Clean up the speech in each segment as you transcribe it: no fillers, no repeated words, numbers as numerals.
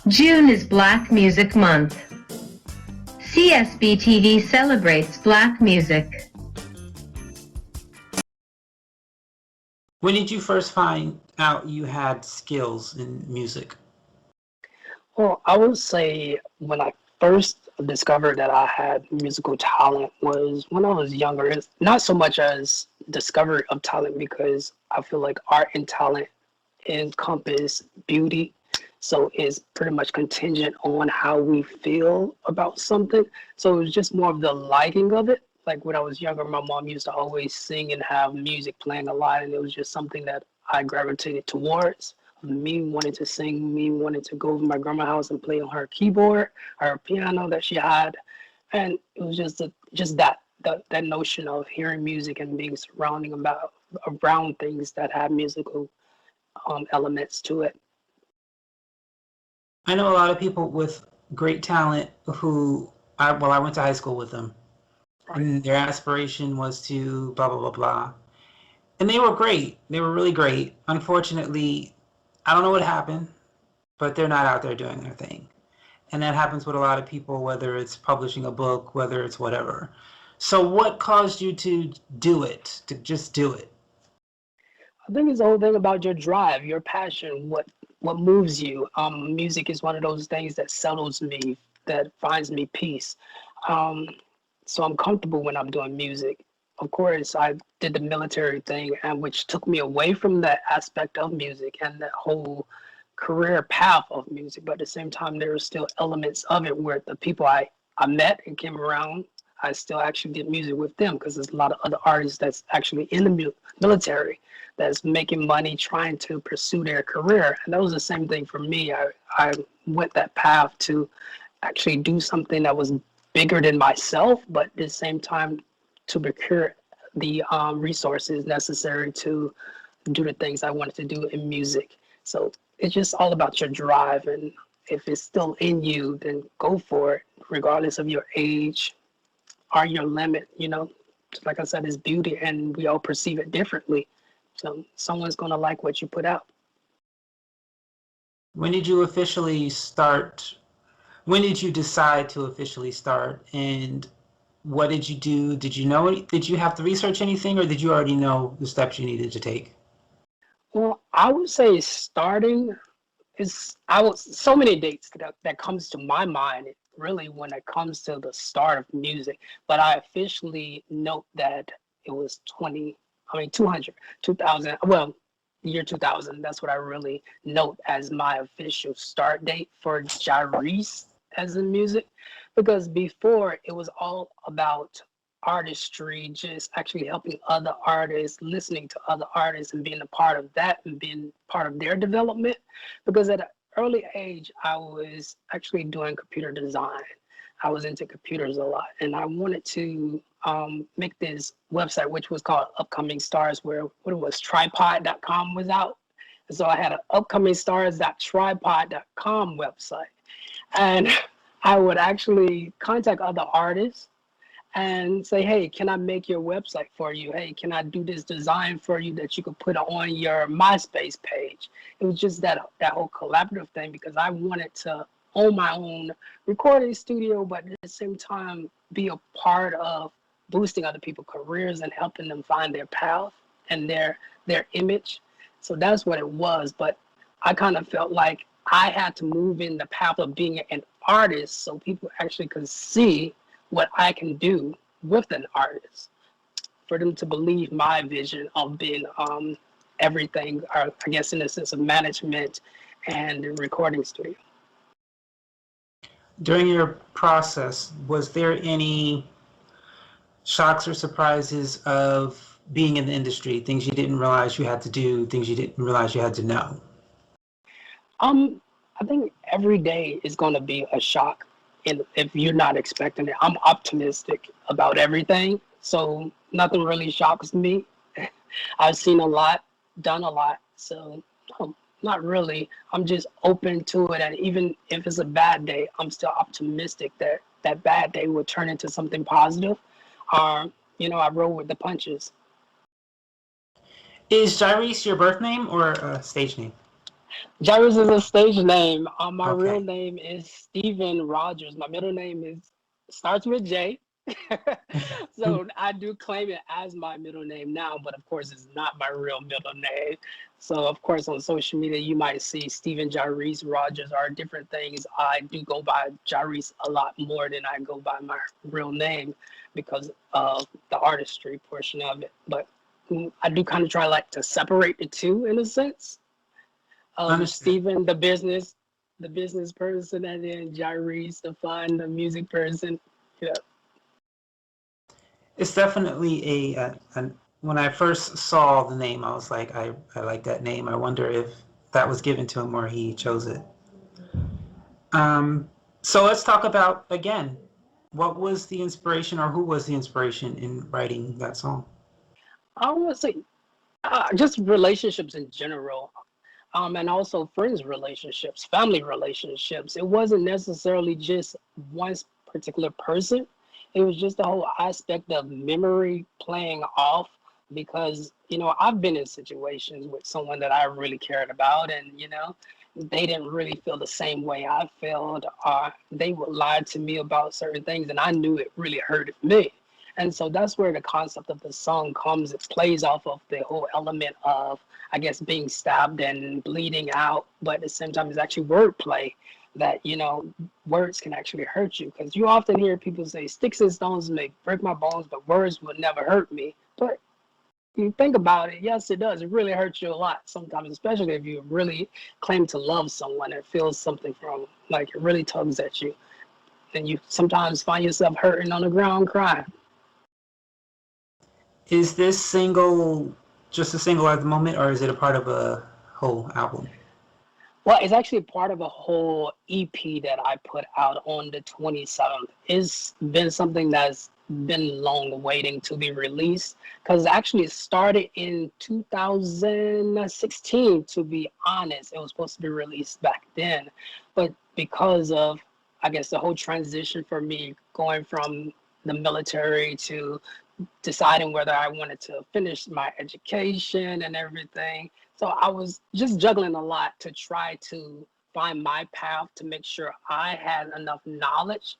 June is Black Music Month. CSB TV celebrates Black music. When did you first find out you had skills in music? Well, I would say when I first discovered that I had musical talent was when I was younger. It's not so much as discovery of talent because I feel like art and talent encompass beauty. So it's pretty much contingent on how we feel about something. So it was just more of the liking of it. Like when I was younger, my mom used to always sing and have music playing a lot, and it was just something that I gravitated towards. Me wanting to sing, me wanting to go over my grandma's house and play on her keyboard, her piano that she had, and it was just that notion of hearing music and being surrounding about around things that have musical elements to it. I know a lot of people with great talent who, I went to high school with them, and their aspiration was to blah, blah, blah, blah. And they were great. They were really great. Unfortunately, I don't know what happened, but they're not out there doing their thing. And that happens with a lot of people, whether it's publishing a book, whether it's whatever. So what caused you to do it, to just do it? I think it's the whole thing about your drive, your passion, what moves you. Music is one of those things that settles me, that finds me peace. So I'm comfortable when I'm doing music. Of course, I did the military thing, and which took me away from that aspect of music and that whole career path of music. But at the same time, there are still elements of it where the people I met and came around, I still actually did music with them because there's a lot of other artists that's actually in the military that's making money trying to pursue their career. And that was the same thing for me. I went that path to actually do something that was bigger than myself, but at the same time to procure the resources necessary to do the things I wanted to do in music. So it's just all about your drive, and if it's still in you, then go for it, regardless of your age or your limit. Like I said, it's beauty, and we all perceive it differently. So someone's gonna like what you put out. When did you officially start? When did you decide to officially start? And what did you do? Did you have to research anything, or did you already know the steps you needed to take? Well, I would say starting is so many dates that comes to my mind really when it comes to the start of music. But I officially note that it was 2000, well, year 2000. That's what I really note as my official start date for Jyrice as in music, because before it was all about artistry, just actually helping other artists, listening to other artists and being a part of that and being part of their development. Because at an early age, I was actually doing computer design. I was into computers a lot, and I wanted to make this website, which was called Upcoming Stars, where what it was, tripod.com was out. And so I had an upcomingstars.tripod.com website. And I would actually contact other artists and say, hey, can I make your website for you? Hey, can I do this design for you that you could put on your MySpace page? It was just that whole collaborative thing, because I wanted to own my own recording studio, but at the same time be a part of boosting other people's careers and helping them find their path and their image. So that's what it was. But I kind of felt like I had to move in the path of being an artist so people actually could see what I can do with an artist, for them to believe my vision of being everything, or I guess in the sense of management and the recording studio. During your process, was there any shocks or surprises of being in the industry, things you didn't realize you had to do, things you didn't realize you had to know? I think every day is going to be a shock, and if you're not expecting it. I'm optimistic about everything, so nothing really shocks me. I've seen a lot, done a lot, so no, not really. I'm just open to it, and even if it's a bad day, I'm still optimistic that that bad day will turn into something positive. I roll with the punches. Is Jyrice your birth name or a stage name? Jyrice is a stage name. My real Okay. name is Steven Rogers. My middle name is starts with J. So I do claim it as my middle name now, but of course it's not my real middle name. So of course on social media you might see Steven Jyrice Rogers or different things. I do go by Jyrice a lot more than I go by my real name because of the artistry portion of it. But I do kind of try like to separate the two in a sense. Understood. Steven, the business person, and then Jyrice, the fun, the music person. Yeah. It's definitely when I first saw the name, I was like, I like that name. I wonder if that was given to him or he chose it. So let's talk about, again, what was the inspiration or who was the inspiration in writing that song? I would say just relationships in general, and also friends relationships, family relationships. It wasn't necessarily just one particular person. It was just the whole aspect of memory playing off because, I've been in situations with someone that I really cared about and, they didn't really feel the same way I felt. They would lie to me about certain things and I knew it really hurted me. And so that's where the concept of the song comes. It plays off of the whole element of, I guess, being stabbed and bleeding out, but at the same time, it's actually wordplay that, words can actually hurt you. Because you often hear people say, sticks and stones may break my bones, but words would never hurt me. But you think about it, yes, it does. It really hurts you a lot sometimes, especially if you really claim to love someone and feel something from, like, it really tugs at you. And you sometimes find yourself hurting on the ground crying. Is this single just a single at the moment, or is it a part of a whole album? Well, it's actually part of a whole EP that I put out on the 27th. It's been something that's been long waiting to be released because actually it started in 2016, to be honest. It was supposed to be released back then. But because of, I guess, the whole transition for me going from the military to deciding whether I wanted to finish my education and everything. So I was just juggling a lot to try to find my path to make sure I had enough knowledge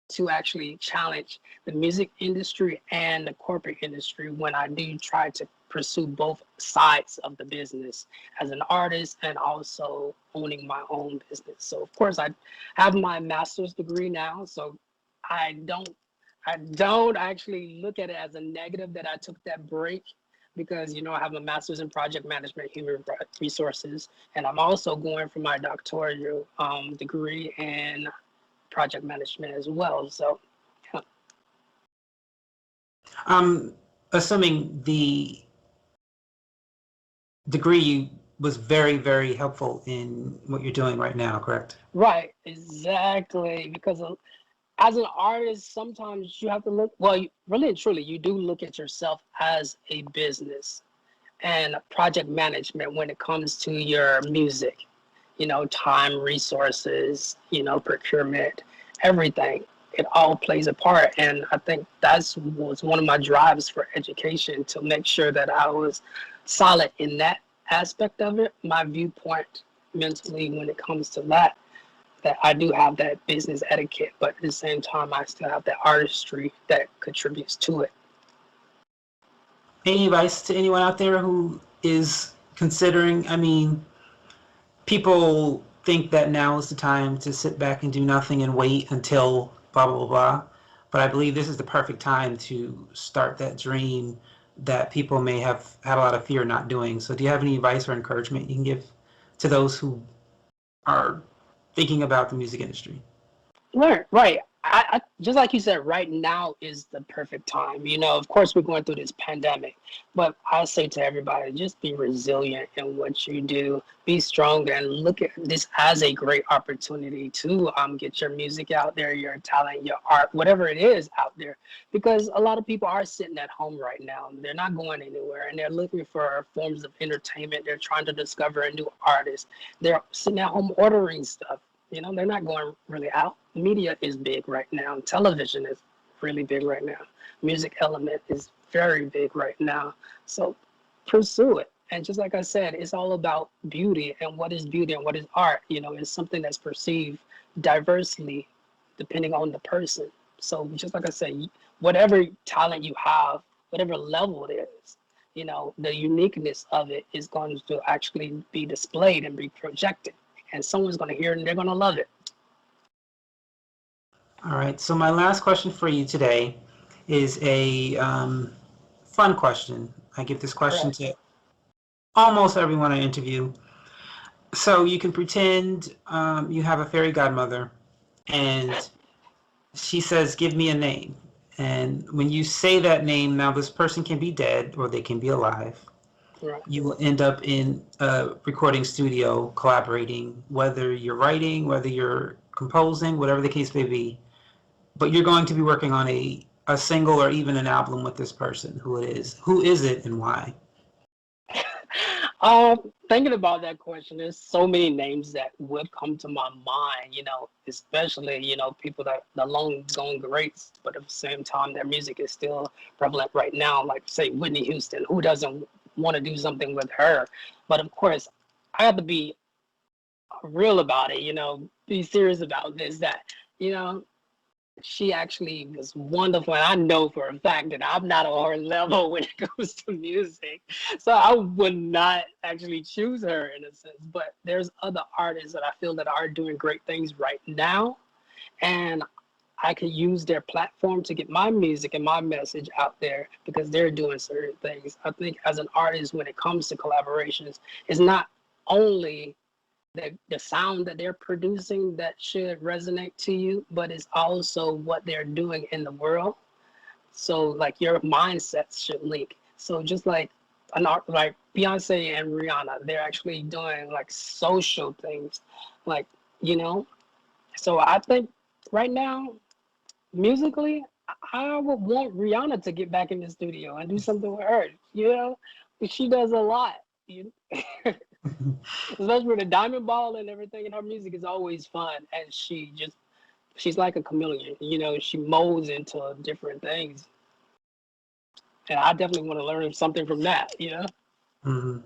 to actually challenge the music industry and the corporate industry when I do try to pursue both sides of the business as an artist and also owning my own business. So of course I have my master's degree now, so I don't I don't actually look at it as a negative that I took that break because, I have a master's in project management, human resources, and I'm also going for my doctoral degree in project management as well. So, yeah. I'm assuming the degree was very, very helpful in what you're doing right now, correct? Right, exactly. Because as an artist, sometimes you have to look, well, really and truly, you do look at yourself as a business and project management when it comes to your music, time, resources, procurement, everything. It all plays a part. And I think that's was one of my drives for education to make sure that I was solid in that aspect of it, my viewpoint mentally when it comes to that I do have that business etiquette, but at the same time, I still have that artistry that contributes to it. Any advice to anyone out there who is considering? I mean, people think that now is the time to sit back and do nothing and wait until blah, blah, blah, blah. But I believe this is the perfect time to start that dream that people may have had a lot of fear not doing. So do you have any advice or encouragement you can give to those who are thinking about the music industry? Right. I just like you said, right now is the perfect time. Of course, we're going through this pandemic, but I say to everybody, just be resilient in what you do, be strong, and look at this as a great opportunity to get your music out there, your talent, your art, whatever it is out there. Because a lot of people are sitting at home right now. They're not going anywhere, and they're looking for forms of entertainment. They're trying to discover a new artist. They're sitting at home ordering stuff. They're not going really out. Media is big right now. Television is really big right now. Music element is very big right now. So pursue it. And just like I said, it's all about beauty and what is beauty and what is art. You know, it's something that's perceived diversely depending on the person. So just like I said, whatever talent you have, whatever level it is, you know, the uniqueness of it is going to actually be displayed and be projected. And someone's going to hear it and they're going to love it. All right. So my last question for you today is a fun question. I give this question to almost everyone I interview. So you can pretend you have a fairy godmother and she says, give me a name. And when you say that name, now this person can be dead or they can be alive. Right. You will end up in a recording studio collaborating, whether you're writing, whether you're composing, whatever the case may be. But you're going to be working on a single or even an album with this person. Who it is? Who is it and why? Thinking about that question, there's so many names that would come to my mind, you know, especially, you know, people that the long gone greats, but at the same time, their music is still prevalent right now. Like, say, Whitney Houston, who doesn't want to do something with her? But of course, I have to be real about it, you know, be serious about this, that, you know, she actually was wonderful. And I know for a fact that I'm not on her level when it comes to music. So I would not actually choose her in a sense. But there's other artists that I feel that are doing great things right now. And I could use their platform to get my music and my message out there because they're doing certain things. I think as an artist, when it comes to collaborations, it's not only the sound that they're producing that should resonate to you, but it's also what they're doing in the world. So like your mindsets should link. So just like an art like Beyonce and Rihanna, they're actually doing like social things, like, you know. So I think right now, musically, I would want Rihanna to get back in the studio and do something with her, you know, because she does a lot. You especially with the diamond ball and everything, and her music is always fun, and she's like a chameleon, you know, she molds into different things, and I definitely want to learn something from that, you know. Mm-hmm.